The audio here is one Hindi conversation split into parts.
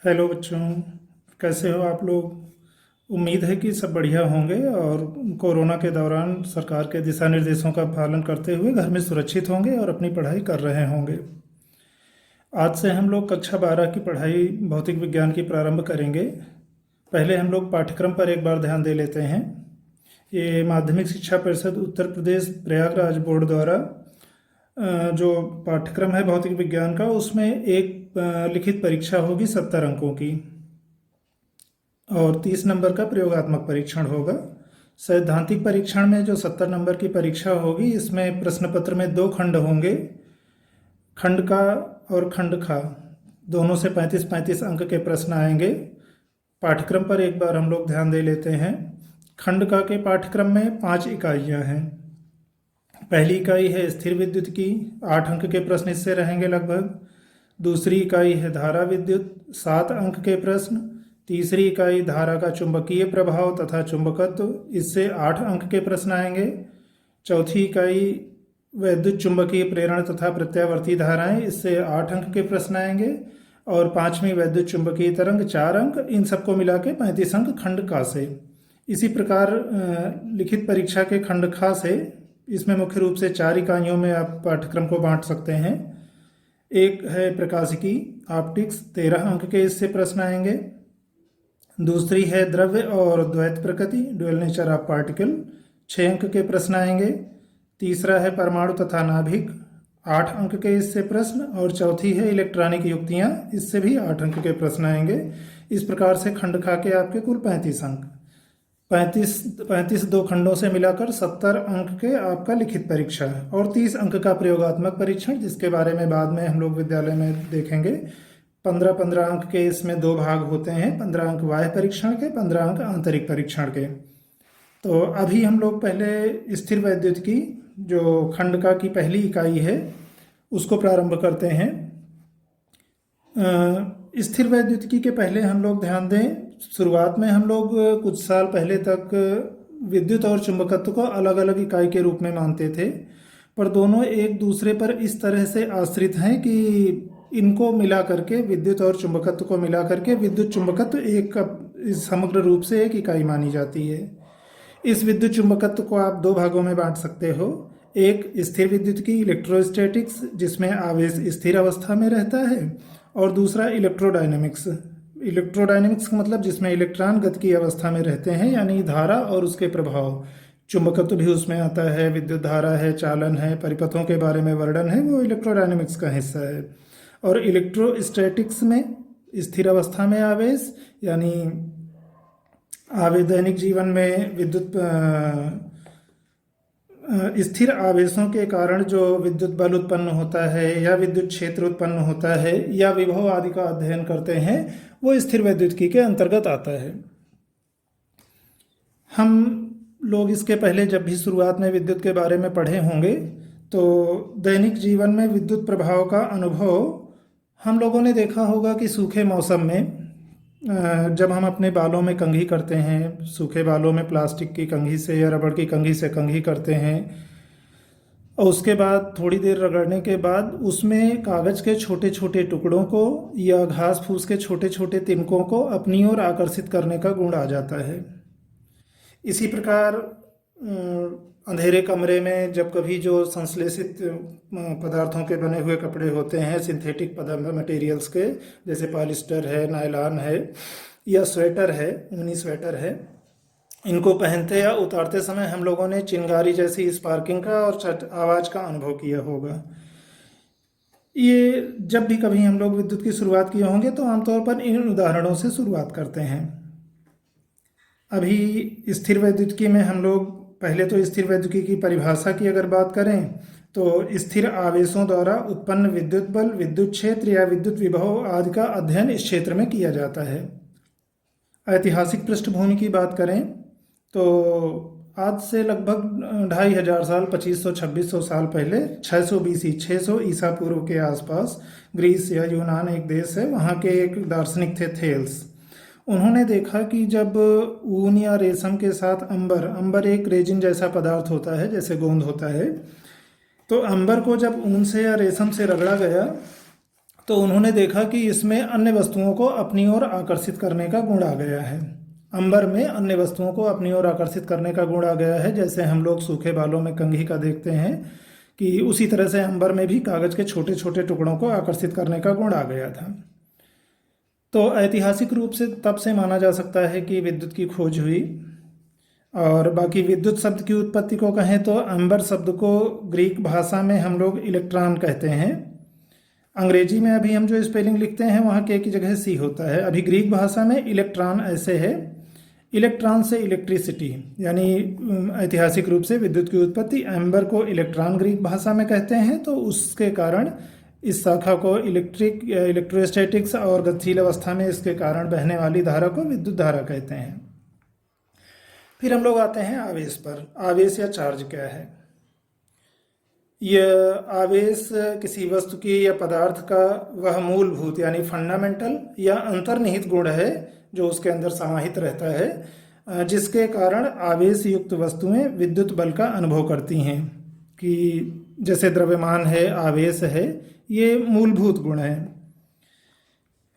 हेलो बच्चों। कैसे हो आप लोग? उम्मीद है कि सब बढ़िया होंगे और कोरोना के दौरान सरकार के दिशा निर्देशों का पालन करते हुए घर में सुरक्षित होंगे और अपनी पढ़ाई कर रहे होंगे। आज से हम लोग कक्षा 12 की पढ़ाई भौतिक विज्ञान की प्रारंभ करेंगे। पहले हम लोग पाठ्यक्रम पर एक बार ध्यान दे लेते हैं। ये माध्यमिक शिक्षा परिषद उत्तर प्रदेश प्रयागराज बोर्ड द्वारा जो पाठ्यक्रम है भौतिक विज्ञान का, उसमें एक लिखित परीक्षा होगी 70 अंकों की और 30 नंबर का प्रयोगात्मक परीक्षण होगा। सैद्धांतिक परीक्षण में जो 70 नंबर की परीक्षा होगी, इसमें प्रश्न पत्र में दो खंड होंगे, खंड का और खंड खा, दोनों से 35-35 अंक के प्रश्न आएंगे। पाठ्यक्रम पर एक बार हम लोग ध्यान दे लेते हैं। खंड का के पाठ्यक्रम में 5 इकाइयाँ हैं। पहली इकाई है स्थिर विद्युत की, 8 अंक के प्रश्न इससे रहेंगे लगभग। दूसरी इकाई है धारा विद्युत, 7 अंक के प्रश्न। तीसरी इकाई धारा का चुंबकीय प्रभाव तथा चुंबकत्व, इससे 8 अंक के प्रश्न आएंगे। चौथी इकाई वैद्युत चुंबकीय प्रेरण तथा प्रत्यावर्ती धाराएं, इससे 8 अंक के प्रश्न आएंगे। और पांचवी वैद्युत चुंबकीय तरंग, 4 अंक। इन सबको मिला के 35 अंक खंड का से। इसी प्रकार लिखित परीक्षा के खंड खा से, इसमें मुख्य रूप से 4 इकाइयों में आप पाठ्यक्रम को बांट सकते हैं। एक है प्रकाशिकी ऑप्टिक्स, 13 अंक के इससे प्रश्न आएंगे। दूसरी है द्रव्य और द्वैत प्रकृति, ड्यूअल नेचर ऑफ पार्टिकल, 6 अंक के प्रश्न आएंगे। तीसरा है परमाणु तथा नाभिक, 8 अंक के इससे प्रश्न। और चौथी है इलेक्ट्रॉनिक युक्तियाँ, इससे भी 8 अंक के प्रश्न आएंगे। इस प्रकार से खंड खा के आपके कुल 35 अंक, 35 दो खंडों से मिलाकर 70 अंक के आपका लिखित परीक्षा है। और 30 अंक का प्रयोगात्मक परीक्षण, जिसके बारे में बाद में हम लोग विद्यालय में देखेंगे। 15-15 अंक के इसमें दो भाग होते हैं, 15 अंक बाह्य परीक्षण के, 15 अंक आंतरिक परीक्षण के। तो अभी हम लोग पहले स्थिर वैद्युत की जो खंड का की पहली इकाई है उसको प्रारंभ करते हैं। स्थिर वैद्युतिकी के पहले हम लोग ध्यान दें, शुरुआत में हम लोग कुछ साल पहले तक विद्युत और चुंबकत्व को अलग अलग इकाई के रूप में मानते थे, पर दोनों एक दूसरे पर इस तरह से आश्रित हैं कि इनको मिला करके, विद्युत और चुंबकत्व को मिला करके विद्युत चुंबकत्व एक समग्र रूप से एक इकाई मानी जाती है। इस विद्युत चुंबकत्व को आप दो भागों में बांट सकते हो। एक स्थिर विद्युत की इलेक्ट्रोस्टैटिक्स, जिसमें आवेश स्थिर अवस्था में रहता है, और दूसरा इलेक्ट्रोडायनेमिक्स। इलेक्ट्रोडायनेमिक्स का मतलब जिसमें इलेक्ट्रॉन गति की अवस्था में रहते हैं, यानी धारा और उसके प्रभाव। चुंबकत्व भी उसमें आता है, विद्युत धारा है, चालन है, परिपथों के बारे में वर्णन है, वो इलेक्ट्रोडायनेमिक्स का हिस्सा है। और इलेक्ट्रोस्टैटिक्स में स्थिर अवस्था में आवेश, यानी दैनिक जीवन में विद्युत स्थिर आवेशों के कारण जो विद्युत बल उत्पन्न होता है या विद्युत क्षेत्र उत्पन्न होता है या विभव आदि का अध्ययन करते हैं, वो स्थिर वैद्युतिकी के अंतर्गत आता है। हम लोग इसके पहले जब भी शुरुआत में विद्युत के बारे में पढ़े होंगे, तो दैनिक जीवन में विद्युत प्रभाव का अनुभव हम लोगों ने देखा होगा कि सूखे मौसम में जब हम अपने बालों में कंघी करते हैं, सूखे बालों में प्लास्टिक की कंघी से या रबड़ की कंघी से कंघी करते हैं, और उसके बाद थोड़ी देर रगड़ने के बाद उसमें कागज़ के छोटे छोटे टुकड़ों को या घास फूस के छोटे छोटे तिनकों को अपनी ओर आकर्षित करने का गुण आ जाता है। इसी प्रकार अंधेरे कमरे में जब कभी जो संश्लेषित पदार्थों के बने हुए कपड़े होते हैं, सिंथेटिक मटेरियल्स के, जैसे पॉलिस्टर है, नायलॉन है, या स्वेटर है, ऊनी स्वेटर है, इनको पहनते या उतारते समय हम लोगों ने चिंगारी जैसी स्पार्किंग का और आवाज़ का अनुभव किया होगा। ये जब भी कभी हम लोग विद्युत की शुरुआत किए होंगे तो आमतौर पर इन उदाहरणों से शुरुआत करते हैं। अभी स्थिर वैद्युतिकी में हम लोग पहले तो स्थिर वैद्युतिकी की परिभाषा की अगर बात करें, तो स्थिर आवेशों द्वारा उत्पन्न विद्युत बल, विद्युत क्षेत्र या विद्युत विभव आदि का अध्ययन इस क्षेत्र में किया जाता है। ऐतिहासिक पृष्ठभूमि की बात करें तो आज से लगभग 2500 साल, 2500-2600 साल पहले, 600 BC, 600 ईसा पूर्व के आसपास, ग्रीस या यूनान एक देश है, वहाँ के एक दार्शनिक थे थेल्स। उन्होंने देखा कि जब ऊन या रेशम के साथ अंबर एक रेजिन जैसा पदार्थ होता है, जैसे गोंद होता है, तो अंबर को जब ऊन से या रेशम से रगड़ा गया तो उन्होंने देखा कि इसमें अन्य वस्तुओं को अपनी ओर आकर्षित करने का गुण आ गया है। अंबर में अन्य वस्तुओं को अपनी ओर आकर्षित करने का गुण आ गया है। जैसे हम लोग सूखे बालों में कंघी का देखते हैं कि उसी तरह से अंबर में भी कागज के छोटे छोटे टुकड़ों को आकर्षित करने का गुण आ गया था। तो ऐतिहासिक रूप से तब से माना जा सकता है कि विद्युत की खोज हुई। और बाकी विद्युत शब्द की उत्पत्ति को कहें तो अंबर शब्द को ग्रीक भाषा में हम लोग इलेक्ट्रॉन कहते हैं। अंग्रेजी में अभी हम जो स्पेलिंग लिखते हैं वहाँ के की जगह सी होता है। अभी ग्रीक भाषा में इलेक्ट्रॉन ऐसे है, इलेक्ट्रॉन से इलेक्ट्रिसिटी, यानी ऐतिहासिक रूप से विद्युत की उत्पत्ति एम्बर को इलेक्ट्रॉन ग्रीक भाषा में कहते हैं। तो उसके कारण इस शाखा को इलेक्ट्रोस्टैटिक्स और गतिशील अवस्था में इसके कारण बहने वाली धारा को विद्युत धारा कहते हैं। फिर हम लोग आते हैं आवेश पर। आवेश या चार्ज क्या है? यह आवेश किसी वस्तु की या पदार्थ का वह मूलभूत यानी फंडामेंटल या अंतर्निहित गुण है जो उसके अंदर समाहित रहता है, जिसके कारण आवेश युक्त वस्तुएं विद्युत बल का अनुभव करती हैं। कि जैसे द्रव्यमान है, आवेश है, ये मूलभूत गुण है।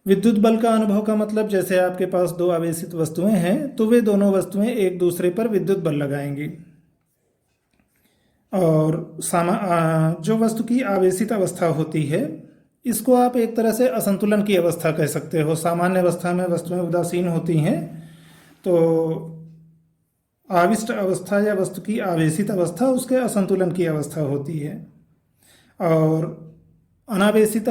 विद्युत बल का अनुभव का मतलब जैसे आपके पास दो आवेशित वस्तुएं हैं तो वे दोनों वस्तुएं एक दूसरे पर विद्युत बल लगाएंगी। और जो वस्तु की आवेशित अवस्था होती है इसको आप एक तरह से असंतुलन की अवस्था कह सकते हो। सामान्य अवस्था में वस्तुएं उदासीन होती हैं, तो आविष्ट अवस्था या वस्तु की आवेशित अवस्था उसके असंतुलन की अवस्था होती है। और अनावेशित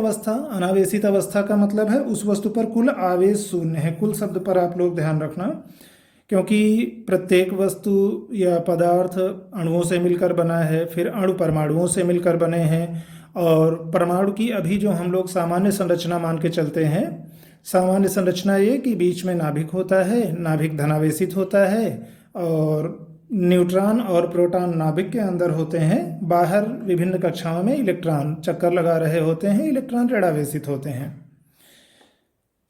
अवस्था का मतलब है उस वस्तु पर कुल आवेश शून्य है। कुल शब्द पर आप लोग ध्यान रखना, क्योंकि प्रत्येक वस्तु या पदार्थ अणुओं से मिलकर बना है, फिर अणु परमाणुओं से मिलकर बने हैं। और परमाणु की अभी जो हम लोग सामान्य संरचना मान के चलते हैं, सामान्य संरचना ये कि बीच में नाभिक होता है, नाभिक धनावेशित होता है और न्यूट्रॉन और प्रोटॉन नाभिक के अंदर होते हैं। बाहर विभिन्न कक्षाओं में इलेक्ट्रॉन चक्कर लगा रहे होते हैं, इलेक्ट्रॉन ऋणावेशित होते हैं।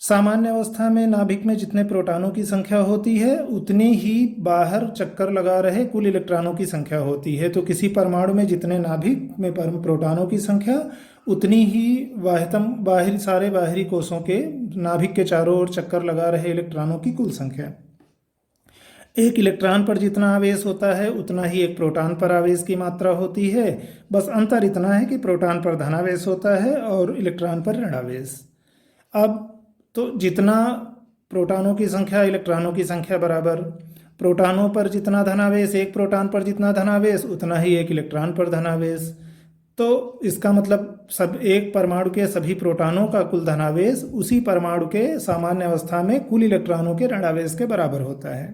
सामान्य अवस्था में नाभिक में जितने प्रोटॉनों की संख्या होती है उतनी ही बाहर चक्कर लगा रहे कुल इलेक्ट्रॉनों की संख्या होती है। तो किसी परमाणु में जितने नाभिक में प्रोटॉनों की संख्या उतनी ही सारे बाहरी कोषों के नाभिक के चारों ओर चक्कर लगा रहे इलेक्ट्रॉनों की कुल संख्या। एक इलेक्ट्रॉन पर जितना आवेश होता है उतना ही एक प्रोटॉन पर आवेश की मात्रा होती है। बस अंतर इतना है कि प्रोटॉन पर धनावेश होता है और इलेक्ट्रॉन पर ऋणावेश। अब तो जितना प्रोटॉनों की संख्या इलेक्ट्रॉनों की संख्या बराबर, प्रोटॉनों पर जितना धनावेश, एक प्रोटॉन पर जितना धनावेश उतना ही एक इलेक्ट्रॉन पर धनावेश। तो इसका मतलब सब एक परमाणु के सभी प्रोटॉनों का कुल धनावेश उसी परमाणु के सामान्य अवस्था में कुल इलेक्ट्रॉनों के ऋणावेश के बराबर होता है।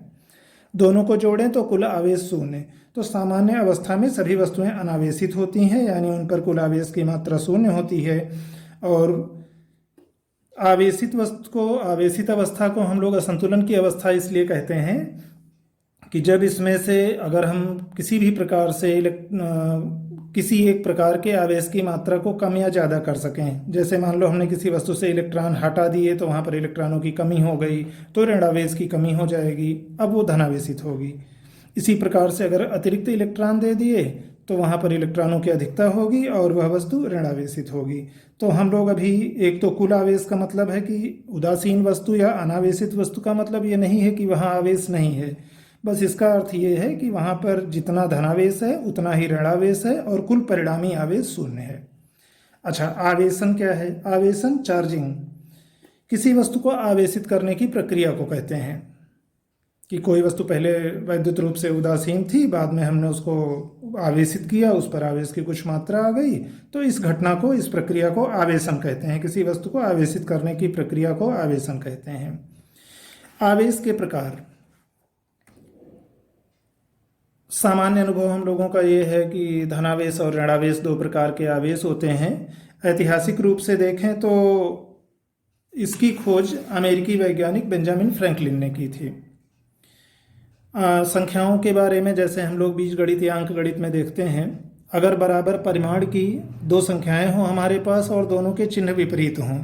दोनों को जोड़ें तो कुल आवेश शून्य। तो सामान्य अवस्था में सभी वस्तुएं अनावेशित होती हैं, यानी उन पर कुल आवेश की मात्रा शून्य होती है। और आवेशित वस्तु को, आवेशित अवस्था को हम लोग असंतुलन की अवस्था इसलिए कहते हैं कि जब इसमें से अगर हम किसी भी प्रकार से किसी एक प्रकार के आवेश की मात्रा को कम या ज़्यादा कर सकें। जैसे मान लो हमने किसी वस्तु से इलेक्ट्रॉन हटा दिए तो वहाँ पर इलेक्ट्रॉनों की कमी हो गई, तो ऋणावेश की कमी हो जाएगी, अब वो धनावेशित होगी। इसी प्रकार से अगर अतिरिक्त इलेक्ट्रॉन दे दिए तो वहाँ पर इलेक्ट्रॉनों की अधिकता होगी और वह वस्तु ऋणावेशित होगी। तो हम लोग अभी एक तो कुल आवेश का मतलब है कि उदासीन वस्तु या अनावेशित वस्तु का मतलब ये नहीं है कि वहाँ आवेश नहीं है, बस इसका अर्थ ये है कि वहाँ पर जितना धनावेश है उतना ही ऋणावेश है और कुल परिणामी आवेश शून्य है। अच्छा, आवेशन क्या है? आवेशन चार्जिंग किसी वस्तु को आवेशित करने की प्रक्रिया को कहते हैं। कि कोई वस्तु पहले वैद्युत रूप से उदासीन थी, बाद में हमने उसको आवेशित किया, उस पर आवेश की कुछ मात्रा आ गई, तो इस घटना को, इस प्रक्रिया को आवेशन कहते हैं। किसी वस्तु को आवेशित करने की प्रक्रिया को आवेशन कहते हैं। आवेश के प्रकार, सामान्य अनुभव हम लोगों का ये है कि धनावेश और ऋणावेश दो प्रकार के आवेश होते हैं। ऐतिहासिक रूप से देखें तो इसकी खोज अमेरिकी वैज्ञानिक बेंजामिन फ्रैंकलिन ने की थी। संख्याओं के बारे में जैसे हम लोग बीजगणित या अंक गणित में देखते हैं, अगर बराबर परिमाण की दो संख्याएं हों हमारे पास और दोनों के चिन्ह विपरीत हों,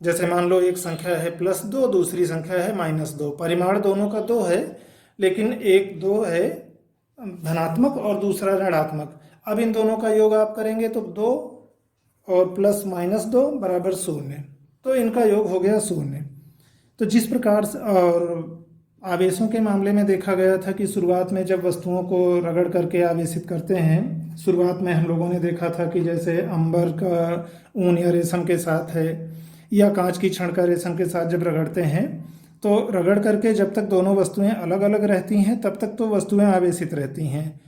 जैसे मान लो एक संख्या है +2, दूसरी संख्या है -2, परिमाण दोनों का 2 है लेकिन एक 2 है धनात्मक और दूसरा ऋणात्मक। अब इन दोनों का योग आप करेंगे तो 2 और प्लस -2 बराबर 0, तो इनका योग हो गया 0। तो जिस प्रकार से और आवेशों के मामले में देखा गया था कि शुरुआत में जब वस्तुओं को रगड़ करके आवेशित करते हैं, शुरुआत में हम लोगों ने देखा था कि जैसे अंबर का ऊन या रेशम के साथ है, या कांच की छड़ का रेशम के साथ जब रगड़ते हैं, तो रगड़ करके जब तक दोनों वस्तुएं अलग अलग रहती हैं तब तक तो वस्तुएं आवेशित रहती हैं।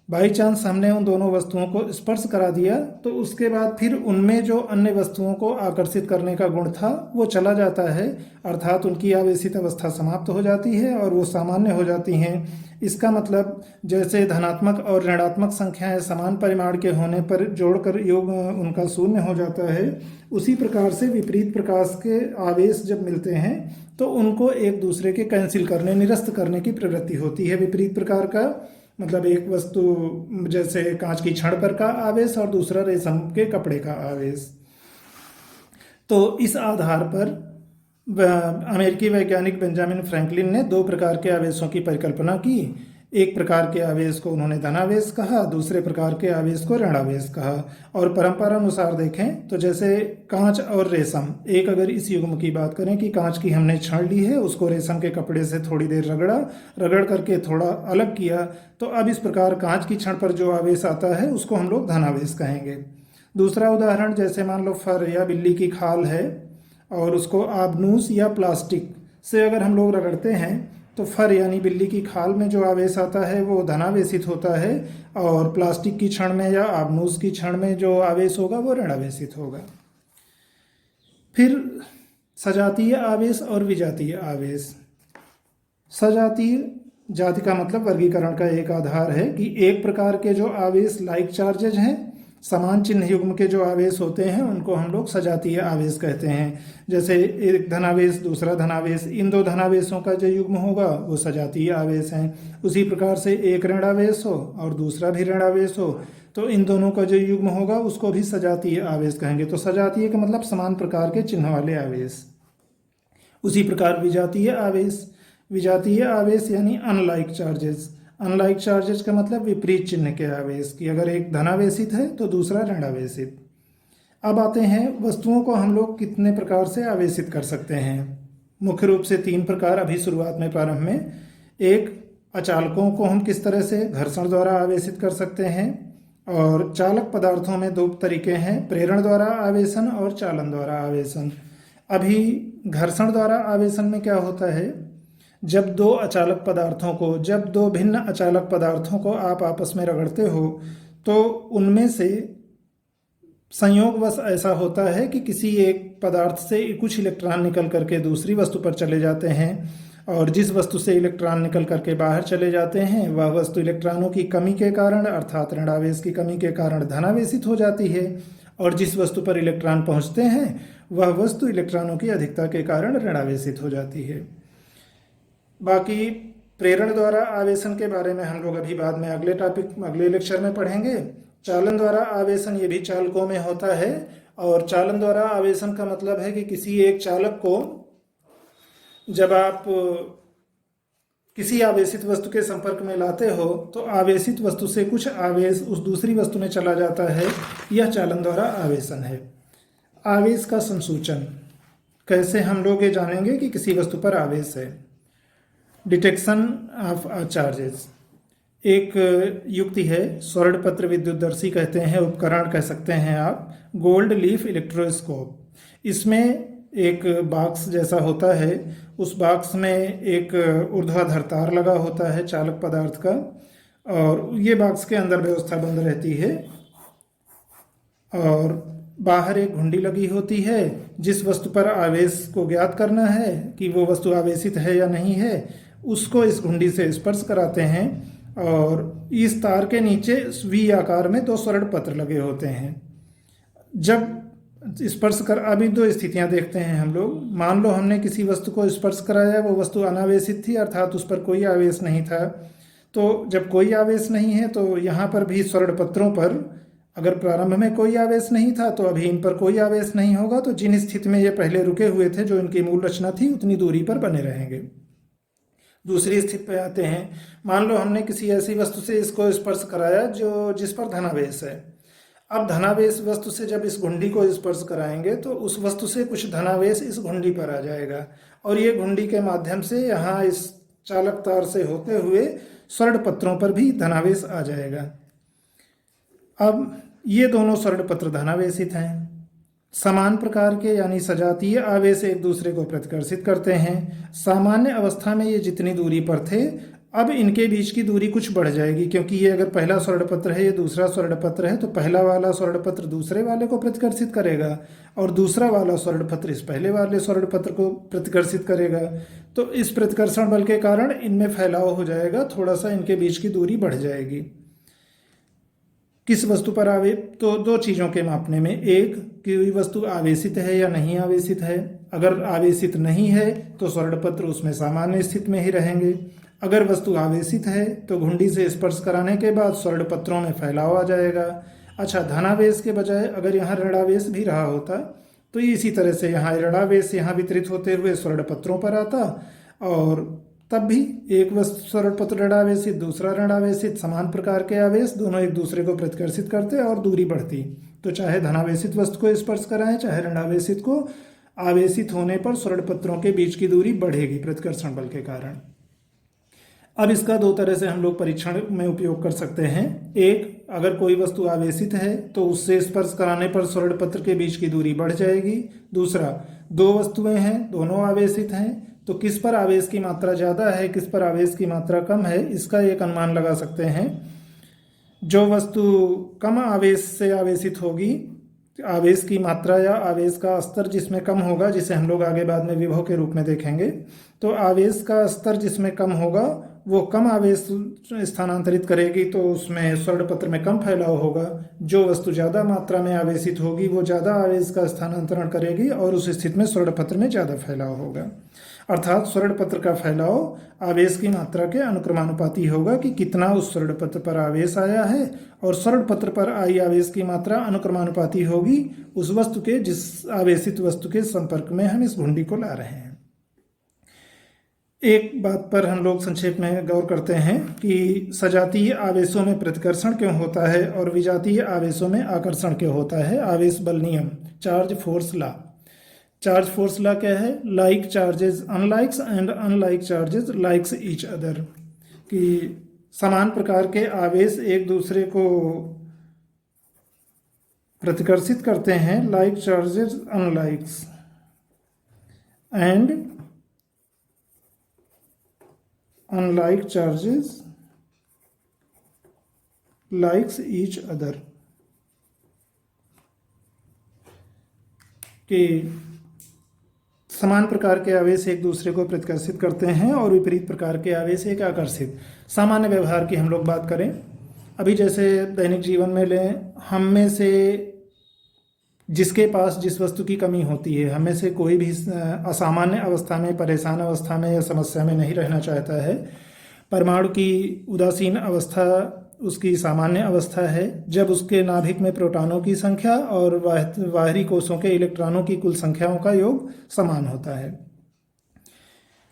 बाई चांस हमने उन दोनों वस्तुओं को स्पर्श करा दिया तो उसके बाद फिर उनमें जो अन्य वस्तुओं को आकर्षित करने का गुण था वो चला जाता है, अर्थात उनकी आवेशित अवस्था समाप्त हो जाती है और वो सामान्य हो जाती हैं। इसका मतलब जैसे धनात्मक और ऋणात्मक संख्याएं समान परिमाण के होने पर जोड़कर योग उनका 0 हो जाता है, उसी प्रकार से विपरीत प्रकाश के आवेश जब मिलते हैं तो उनको एक दूसरे के कैंसिल करने, निरस्त करने की प्रवृत्ति होती है। विपरीत प्रकार का मतलब एक वस्तु जैसे कांच की छड़ पर का आवेश और दूसरा रेशम के कपड़े का आवेश। तो इस आधार पर अमेरिकी वैज्ञानिक बेंजामिन फ्रैंकलिन ने 2 प्रकार के आवेशों की परिकल्पना की। एक प्रकार के आवेश को उन्होंने धनावेश कहा, दूसरे प्रकार के आवेश को ऋणावेश कहा। और परंपरा अनुसार देखें तो जैसे कांच और रेशम, एक अगर इस युग्म की बात करें कि कांच की हमने छड़ ली है, उसको रेशम के कपड़े से थोड़ी देर रगड़ करके थोड़ा अलग किया, तो अब इस प्रकार कांच की छड़ पर जो आवेश आता है उसको हम लोग धनावेश कहेंगे। दूसरा उदाहरण, जैसे मान लो फर या बिल्ली की खाल है और उसको आबनूस या प्लास्टिक से अगर हम लोग रगड़ते हैं तो फर यानी बिल्ली की खाल में जो आवेश आता है वो धनावेशित होता है, और प्लास्टिक की छड़ में या आबनूस की छड़ में जो आवेश होगा वो ऋणावेशित होगा। फिर सजातीय आवेश और विजातीय आवेश। सजातीय जाति का मतलब वर्गीकरण का एक आधार है कि एक प्रकार के जो आवेश लाइक चार्जेज हैं, समान चिन्ह युग्म के जो आवेश होते हैं उनको हम लोग सजातीय आवेश कहते हैं। जैसे एक धनावेश दूसरा धनावेश, इन 2 धनावेशों का जो युग्म होगा वो सजातीय आवेश हैं। उसी प्रकार से एक ऋणावेश हो और दूसरा भी ऋणावेश हो तो इन दोनों का जो युग्म होगा उसको भी सजातीय आवेश कहेंगे। तो सजातीय का मतलब समान प्रकार के चिन्ह वाले आवेश। उसी प्रकार विजातीय आवेश, विजातीय आवेश यानी अनलाइक चार्जेस। अनलाइक चार्जेस का मतलब विपरीत चिन्ह के आवेश, कि अगर एक धनावेशित है तो दूसरा ऋणावेशित। अब आते हैं वस्तुओं को हम लोग कितने प्रकार से आवेशित कर सकते हैं। मुख्य रूप से 3 प्रकार अभी शुरुआत में प्रारंभ में। एक, अचालकों को हम किस तरह से घर्षण द्वारा आवेशित कर सकते हैं, और चालक पदार्थों में 2 तरीके हैं, प्रेरण द्वारा आवेशन और चालन द्वारा आवेशन। अभी घर्षण द्वारा आवेशन में क्या होता है, जब 2 अचालक पदार्थों को, जब 2 भिन्न अचालक पदार्थों को आप आपस में रगड़ते हो तो उनमें से संयोगवश ऐसा होता है कि किसी एक पदार्थ से कुछ इलेक्ट्रॉन निकल करके दूसरी वस्तु पर चले जाते हैं, और जिस वस्तु से इलेक्ट्रॉन निकल करके बाहर चले जाते हैं वह वस्तु इलेक्ट्रॉनों की कमी के कारण अर्थात ऋणावेश की कमी के कारण धनावेशित हो जाती है, और जिस वस्तु पर इलेक्ट्रॉन पहुंचते हैं वह वस्तु इलेक्ट्रॉनों की अधिकता के कारण ऋणावेशित हो जाती है। बाकी प्रेरण द्वारा आवेशन के बारे में हम लोग अभी बाद में अगले लेक्चर में पढ़ेंगे। चालन द्वारा आवेशन ये भी चालकों में होता है, और चालन द्वारा आवेशन का मतलब है कि किसी एक चालक को जब आप किसी आवेशित वस्तु के संपर्क में लाते हो तो आवेशित वस्तु से कुछ आवेश उस दूसरी वस्तु में चला जाता है, यह चालन द्वारा आवेशन है। आवेश का संसूचन कैसे हम लोग ये जानेंगे कि किसी वस्तु पर आवेश है। डिटेक्शन ऑफ चार्जेस एक युक्ति है, स्वर्ण पत्र विद्युतदर्शी कहते हैं, उपकरण कह सकते हैं आप, गोल्ड लीफ इलेक्ट्रोस्कोप। इसमें एक बॉक्स जैसा होता है, उस बॉक्स में एक ऊर्ध्वाधर तार लगा होता है चालक पदार्थ का, और ये बॉक्स के अंदर व्यवस्था बंद रहती है, और बाहर एक घुंडी लगी होती है। जिस वस्तु पर आवेश को ज्ञात करना है कि वो वस्तु आवेशित है या नहीं है, उसको इस घुंडी से स्पर्श कराते हैं, और इस तार के नीचे वी आकार में 2 स्वर्ण पत्र लगे होते हैं। जब स्पर्श कर, अभी 2 स्थितियां देखते हैं हम लोग। मान लो हमने किसी वस्तु को स्पर्श कराया, वो वस्तु अनावेशित थी अर्थात उस पर कोई आवेश नहीं था। तो जब कोई आवेश नहीं है तो यहाँ पर भी स्वर्ण पत्रों पर अगर प्रारंभ में कोई आवेश नहीं था तो अभी इन पर कोई आवेश नहीं होगा, तो जिन स्थिति में ये पहले रुके हुए थे, जो इनकी मूल रचना थी, उतनी दूरी पर बने रहेंगे। दूसरी स्थिति पे आते हैं, मान लो हमने किसी ऐसी वस्तु से इसको स्पर्श कराया जिस पर धनावेश है। अब धनावेश वस्तु से जब इस घुंडी को स्पर्श कराएंगे तो उस वस्तु से कुछ धनावेश इस घुंडी पर आ जाएगा और ये घुंडी के माध्यम से यहाँ इस चालक तार से होते हुए स्वर्ण पत्रों पर भी धनावेश आ जाएगा। अब ये दोनों स्वर्ण पत्र धनावेशित हैं। समान प्रकार के यानी सजातीय आवेश एक दूसरे को प्रतिकर्षित करते हैं। सामान्य अवस्था में ये जितनी दूरी पर थे, अब इनके बीच की दूरी कुछ बढ़ जाएगी, क्योंकि ये अगर पहला स्वर्ण पत्र है, ये दूसरा स्वर्ण पत्र है, तो पहला वाला स्वर्ण पत्र दूसरे वाले को प्रतिकर्षित करेगा और दूसरा वाला स्वर्ण पत्र इस पहले वाले स्वर्ण पत्र को प्रतिकर्षित करेगा। तो इस प्रतिकर्षण बल के कारण इनमें फैलाव हो जाएगा, थोड़ा सा इनके बीच की दूरी बढ़ जाएगी। किस वस्तु पर तो दो चीज़ों के मापने में, एक कि वस्तु आवेशित है या नहीं आवेशित है। अगर आवेशित नहीं है तो स्वर्ण पत्र उसमें सामान्य स्थिति में ही रहेंगे। अगर वस्तु आवेशित है तो घुंडी से स्पर्श कराने के बाद स्वर्ण पत्रों में फैलाव आ जाएगा। अच्छा, धनावेश के बजाय अगर यहाँ ऋणावेश भी रहा होता तो इसी तरह से यहाँ ऋणावेश यहाँ वितरित होते हुए स्वर्ण पत्रों पर आता और तब भी एक स्वर्ण पत्र ऋणावेशित, दूसरा ऋणावेशित, समान प्रकार के आवेश दोनों एक दूसरे को प्रतिकर्षित करते और दूरी बढ़ती। तो चाहे धनावेशित वस्तु को स्पर्श कराएं चाहे ऋणावेशित को, आवेशित होने पर स्वर्ण पत्रों के बीच की दूरी बढ़ेगी प्रतिकर्षण बल के कारण। अब इसका दो तरह से हम लोग परीक्षण में उपयोग कर सकते हैं। एक, अगर कोई वस्तु आवेशित है तो उससे स्पर्श कराने पर स्वर्ण पत्र के बीच की दूरी बढ़ जाएगी। दूसरा, दो वस्तुएं हैं, दोनों आवेशित हैं, तो किस पर आवेश की मात्रा ज़्यादा है, किस पर आवेश की मात्रा कम है, इसका एक अनुमान लगा सकते हैं। जो वस्तु कम आवेश से आवेशित होगी, आवेश की मात्रा या आवेश का स्तर जिसमें कम होगा, जिसे हम लोग आगे बाद में विभव के रूप में देखेंगे, तो आवेश का स्तर जिसमें कम होगा वो कम आवेश स्थानांतरित करेगी, तो उसमें स्वर्ण पत्र में कम फैलाव होगा। जो वस्तु ज़्यादा मात्रा में आवेशित होगी वो ज़्यादा आवेश का स्थानांतरण करेगी और उस स्थिति में स्वर्ण पत्र में ज़्यादा फैलाव होगा। अर्थात स्वर्ण पत्र का फैलाव आवेश की मात्रा के अनुक्रमानुपाती होगा कि कितना उस स्वर्ण पत्र पर आवेश आया है, और स्वर्ण पत्र पर आई आवेश की मात्रा अनुक्रमानुपाती होगी उस वस्तु के जिस आवेशित वस्तु के संपर्क में हम इस घुंडी को ला रहे हैं। एक बात पर हम लोग संक्षेप में गौर करते हैं कि सजातीय आवेशों में प्रतिकर्षण क्यों होता है और विजातीय आवेशों में आकर्षण क्यों होता है। आवेश बल नियम, charge force law. Charge force law क्या है? Like charges unlikes and unlike charges likes each other, कि समान प्रकार के आवेश एक दूसरे को प्रतिकर्षित करते हैं, like charges unlikes and unlike charges likes each other, कि समान प्रकार के आवेश एक दूसरे को प्रतिकर्षित करते हैं और विपरीत प्रकार के आवेश एक आकर्षित। सामान्य व्यवहार की हम लोग बात करें, अभी जैसे दैनिक जीवन में लें, हम में से जिसके पास जिस वस्तु की कमी होती है, हमें से कोई भी असामान्य अवस्था में, परेशान अवस्था में या समस्या में नहीं रहना चाहता है। परमाणु की उदासीन अवस्था उसकी सामान्य अवस्था है, जब उसके नाभिक में प्रोटॉनों की संख्या और बाहरी कोषों के इलेक्ट्रॉनों की कुल संख्याओं का योग समान होता है।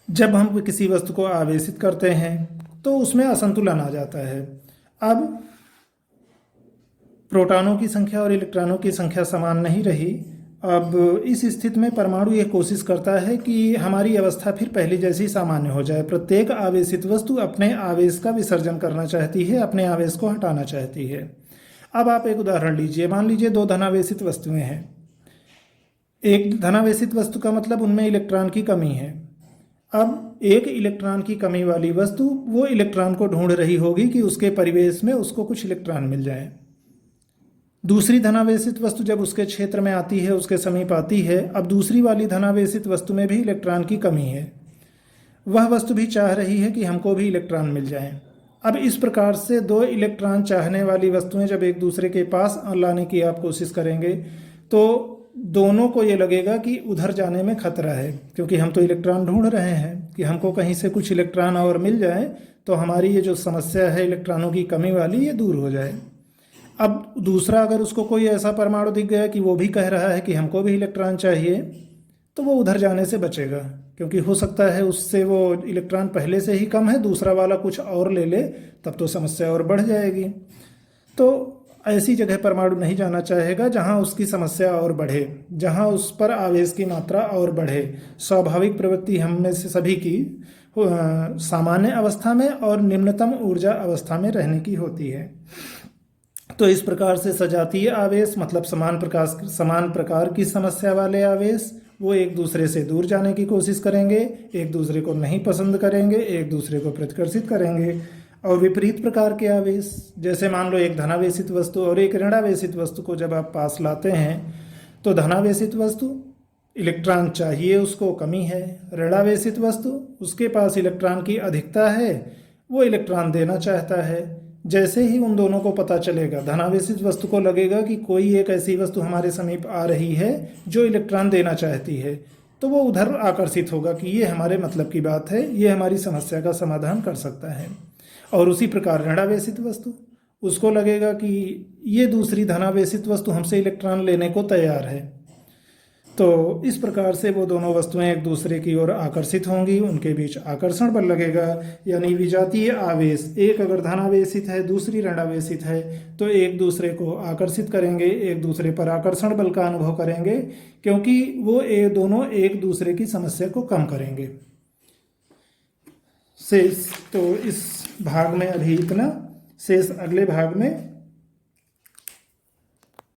जब हम किसी वस्तु को आवेशित करते हैं तो उसमें असंतुलन आ जाता है। अब प्रोटॉनों की संख्या और इलेक्ट्रॉनों की संख्या समान नहीं रही। अब इस स्थिति में परमाणु यह कोशिश करता है कि हमारी अवस्था फिर पहले जैसी सामान्य हो जाए। प्रत्येक आवेशित वस्तु अपने आवेश का विसर्जन करना चाहती है, अपने आवेश को हटाना चाहती है। अब आप एक उदाहरण लीजिए, मान लीजिए दो धनावेशित वस्तुएं हैं। एक धनावेशित वस्तु का मतलब उनमें इलेक्ट्रॉन की कमी है। अब एक इलेक्ट्रॉन की कमी वाली वस्तु वो इलेक्ट्रॉन को ढूंढ रही होगी कि उसके परिवेश में उसको कुछ इलेक्ट्रॉन मिल जाए। दूसरी धनावेशित वस्तु जब उसके क्षेत्र में आती है, उसके समीप आती है, अब दूसरी वाली धनावेशित वस्तु में भी इलेक्ट्रॉन की कमी है। वह वस्तु भी चाह रही है कि हमको भी इलेक्ट्रॉन मिल जाए। अब इस प्रकार से दो इलेक्ट्रॉन चाहने वाली वस्तुएं जब एक दूसरे के पास लाने की आप कोशिश करेंगे तो दोनों को ये लगेगा कि उधर जाने में खतरा है, क्योंकि हम तो इलेक्ट्रॉन ढूंढ रहे हैं कि हमको कहीं से कुछ इलेक्ट्रॉन और मिल जाए तो हमारी ये जो समस्या है इलेक्ट्रॉनों की कमी वाली, ये दूर हो जाए। अब दूसरा अगर उसको कोई ऐसा परमाणु दिख गया कि वो भी कह रहा है कि हमको भी इलेक्ट्रॉन चाहिए, तो वो उधर जाने से बचेगा, क्योंकि हो सकता है उससे वो इलेक्ट्रॉन पहले से ही कम है, दूसरा वाला कुछ और ले ले, तब तो समस्या और बढ़ जाएगी। तो ऐसी जगह परमाणु नहीं जाना चाहेगा जहां उसकी समस्या और बढ़े, जहां उस पर आवेश की मात्रा और बढ़े। स्वाभाविक प्रवृत्ति हम में से सभी की सामान्य अवस्था में और निम्नतम ऊर्जा अवस्था में रहने की होती है। तो इस प्रकार से सजातीय आवेश मतलब समान प्रकार की समस्या वाले आवेश वो एक दूसरे से दूर जाने की कोशिश करेंगे, एक दूसरे को नहीं पसंद करेंगे, एक दूसरे को प्रतिकर्षित करेंगे। और विपरीत प्रकार के आवेश, जैसे मान लो एक धनावेशित वस्तु और एक ऋणावेशित वस्तु को जब आप पास लाते हैं तो धनावेशित वस्तु इलेक्ट्रॉन चाहिए, उसको कमी है। ऋणावेशित वस्तु उसके पास इलेक्ट्रॉन की अधिकता है, वो इलेक्ट्रॉन देना चाहता है। जैसे ही उन दोनों को पता चलेगा, धनावेशित वस्तु को लगेगा कि कोई एक ऐसी वस्तु हमारे समीप आ रही है जो इलेक्ट्रॉन देना चाहती है, तो वो उधर आकर्षित होगा कि ये हमारे मतलब की बात है, ये हमारी समस्या का समाधान कर सकता है। और उसी प्रकार ऋणावेशित वस्तु, उसको लगेगा कि ये दूसरी धनावेशित वस्तु हमसे इलेक्ट्रॉन लेने को तैयार है। तो इस प्रकार से वो दोनों वस्तुएं एक दूसरे की ओर आकर्षित होंगी, उनके बीच आकर्षण बल लगेगा। यानी विजातीय आवेश, एक अगर धनावेशित है दूसरी ऋणावेशित है, तो एक दूसरे को आकर्षित करेंगे, एक दूसरे पर आकर्षण बल का अनुभव करेंगे, क्योंकि वो दोनों एक दूसरे की समस्या को कम करेंगे। शेष तो इस भाग में अभी इतना, शेष अगले भाग में